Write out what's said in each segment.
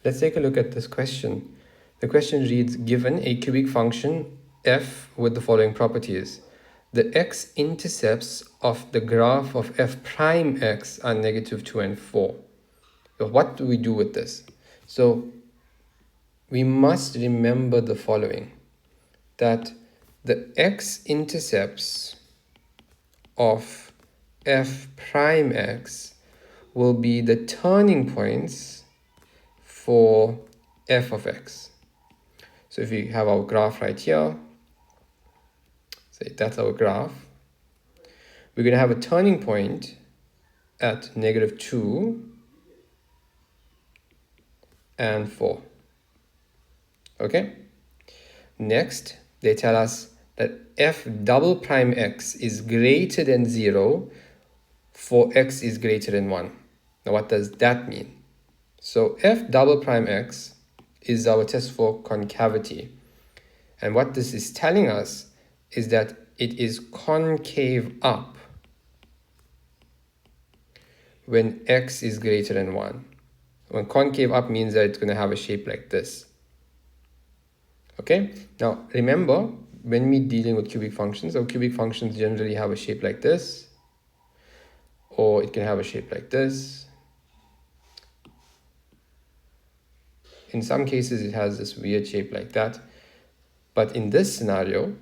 Let's take a look at this question. The question reads, given a cubic function f with the following properties. The x-intercepts of the graph of f prime x are -2 and 4. So what do we do with this? So we must remember the following, that the x-intercepts of f prime x will be the turning points for f of x. So if we have our graph right here, say that's our graph, we're going to have a turning point at -2 and 4. Okay? Next, they tell us that f double prime x is greater than 0 for x is greater than 1. Now what does that mean? So f double prime x is our test for concavity. And what this is telling us is that it is concave up when x is greater than 1. When concave up means that it's going to have a shape like this. Okay, now remember, when we're dealing with cubic functions, our cubic functions generally have a shape like this, or it can have a shape like this. In some cases, it has this weird shape like that. But in this scenario,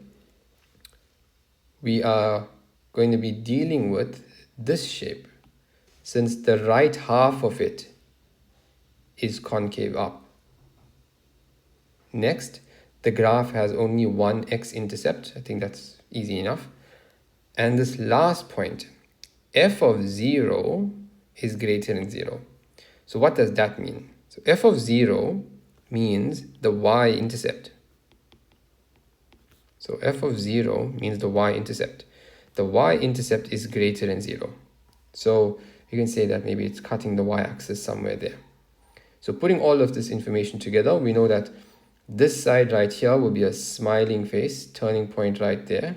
we are going to be dealing with this shape, since the right half of it is concave up. Next, the graph has only one x-intercept. I think that's easy enough. And this last point, f of 0 is greater than 0. So what does that mean? So f of 0 means the y-intercept. So f of 0 means the y-intercept. The y-intercept is greater than 0. So you can say that maybe it's cutting the y-axis somewhere there. So putting all of this information together, we know that this side right here will be a smiling face, turning point right there.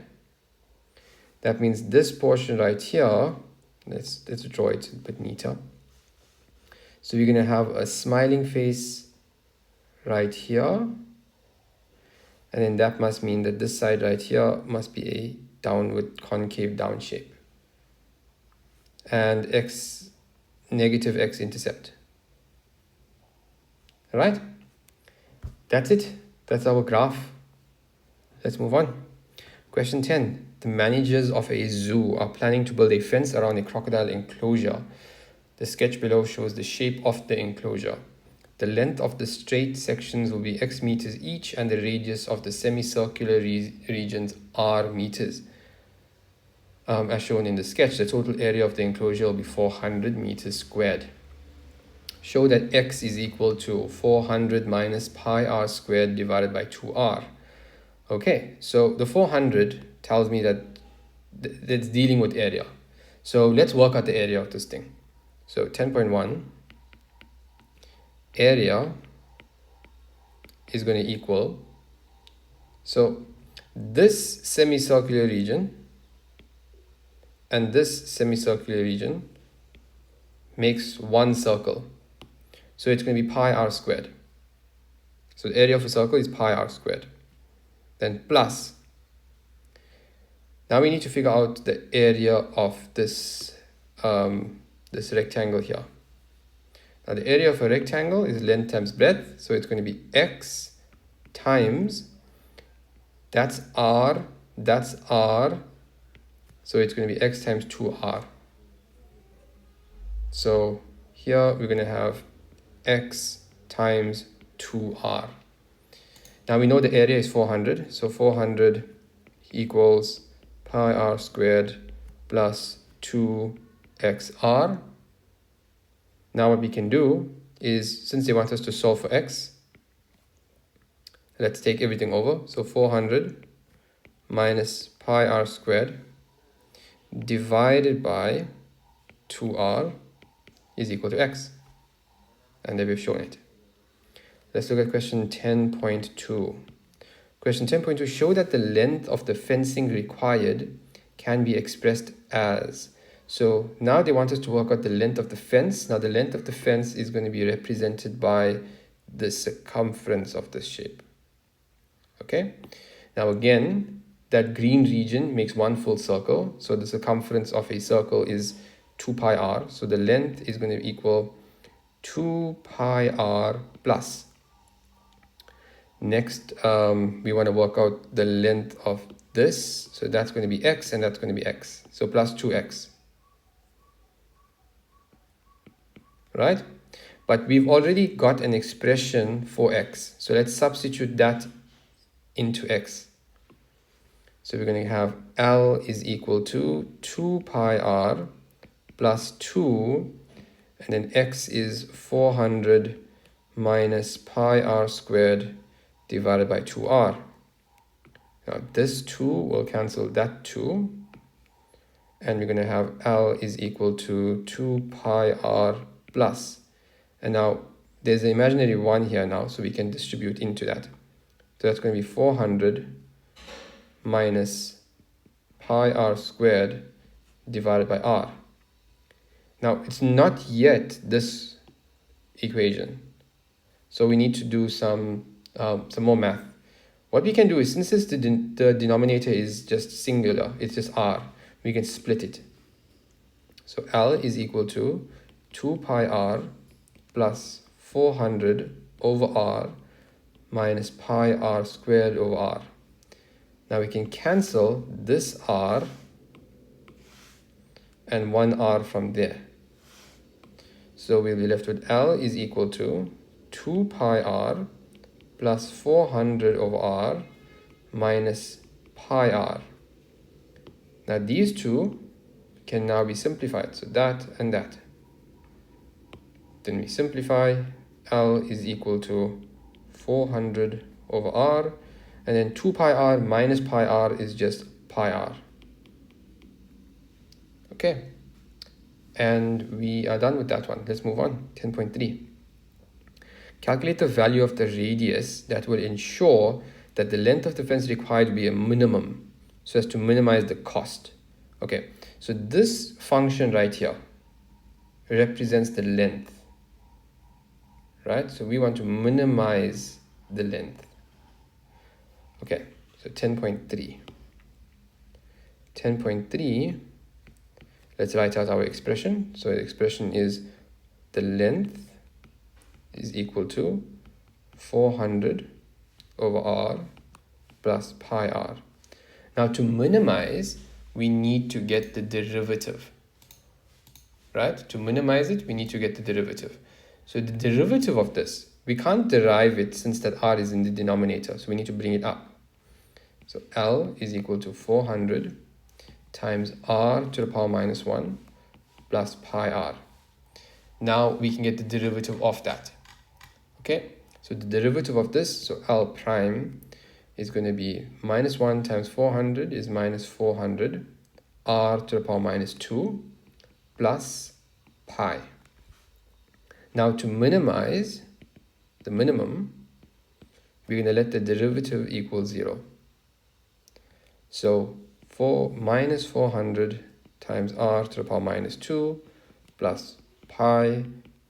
That means this portion right here, let's draw it a bit neater. So we're going to have a smiling face right here. And then that must mean that this side right here must be a downward concave down shape. And negative x-intercept. All right? That's it. That's our graph. Let's move on. Question 10. The managers of a zoo are planning to build a fence around a crocodile enclosure. The sketch below shows the shape of the enclosure. The length of the straight sections will be x meters each, and the radius of the semicircular regions r meters. As shown in the sketch, the total area of the enclosure will be 400 meters squared. Show that x is equal to 400 minus pi r squared divided by 2r. Okay, so the 400 tells me that it's dealing with area. So let's work out the area of this thing. So 10.1 area is going to equal, so this semicircular region and this semicircular region makes one circle. So it's going to be pi r squared. So the area of a circle is pi r squared. Then plus. Now we need to figure out the area of this, this rectangle here. Now the area of a rectangle is length times breadth. So it's going to be x times, that's r. So it's going to be x times 2r. So here we're going to have x times 2r. Now we know the area is 400. So 400 equals pi r squared plus 2xr. Now what we can do is, since they want us to solve for x, let's take everything over. So 400 minus pi r squared divided by 2r is equal to x. And there we've shown it. Let's look at question 10.2. Question 10.2, show that the length of the fencing required can be expressed as. So now they want us to work out the length of the fence. Now the length of the fence is going to be represented by the circumference of this shape. Okay, now again, that green region makes one full circle. So the circumference of a circle is 2 pi r. So the length is going to equal 2 pi r plus. Next, we want to work out the length of this. So that's going to be x and that's going to be x. So plus 2x. Right? But we've already got an expression for x. So let's substitute that into x. So we're going to have L is equal to 2 pi r plus 2, and then x is 400 minus pi r squared divided by 2r. Now this 2 will cancel that 2, and we're going to have L is equal to 2 pi r plus. And now there's an imaginary 1 here now, so we can distribute into that. So that's going to be 400 minus pi r squared divided by r. Now it's not yet this equation, so we need to do some more math. What we can do is, since the denominator is just singular, it's just r, we can split it. So L is equal to 2 pi r plus 400 over r minus pi r squared over r. Now we can cancel this r and 1 r from there. So we'll be left with L is equal to 2 pi r plus 400 over r minus pi r. Now these two can now be simplified. So that and that. Then we simplify. L is equal to 400 over r. And then 2 pi r minus pi r is just pi r. Okay. And we are done with that one. Let's move on. 10.3. Calculate the value of the radius that will ensure that the length of the fence required be a minimum, so as to minimize the cost. Okay, so this function right here represents the length, right? So we want to minimize the length. Okay, so 10.3. 10.3, let's write out our expression. So the expression is the length is equal to 400 over r plus pi r. Now to minimize, we need to get the derivative, right? To minimize it, we need to get the derivative. So the derivative of this, we can't derive it since that r is in the denominator, so we need to bring it up. So L is equal to 400 times r to the power minus 1 plus pi r. Now we can get the derivative of that. Okay, so the derivative of this, so L prime is going to be minus 1 times 400 is minus 400 r to the power minus 2 plus pi. Now to minimize the minimum, we're going to let the derivative equal 0. So minus 400 times r to the power minus 2 plus pi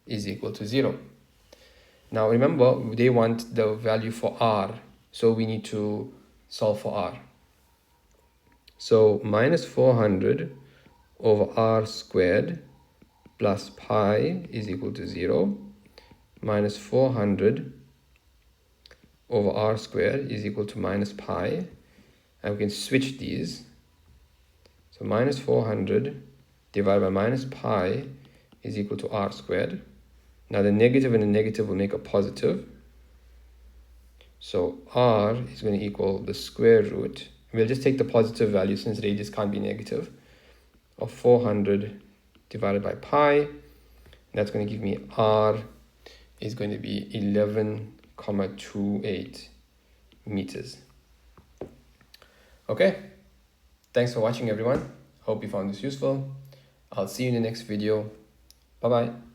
is equal to 0. Now remember, they want the value for r, so we need to solve for r. So minus 400 over r squared plus pi is equal to 0. Minus 400 over r squared is equal to minus pi. And we can switch these. So minus 400 divided by minus pi is equal to r squared. Now the negative and the negative will make a positive. So r is going to equal the square root. We'll just take the positive value since radius can't be negative, of 400 divided by pi. That's going to give me r is going to be 11,28 meters. Okay, thanks for watching everyone. Hope you found this useful. I'll see you in the next video. Bye bye.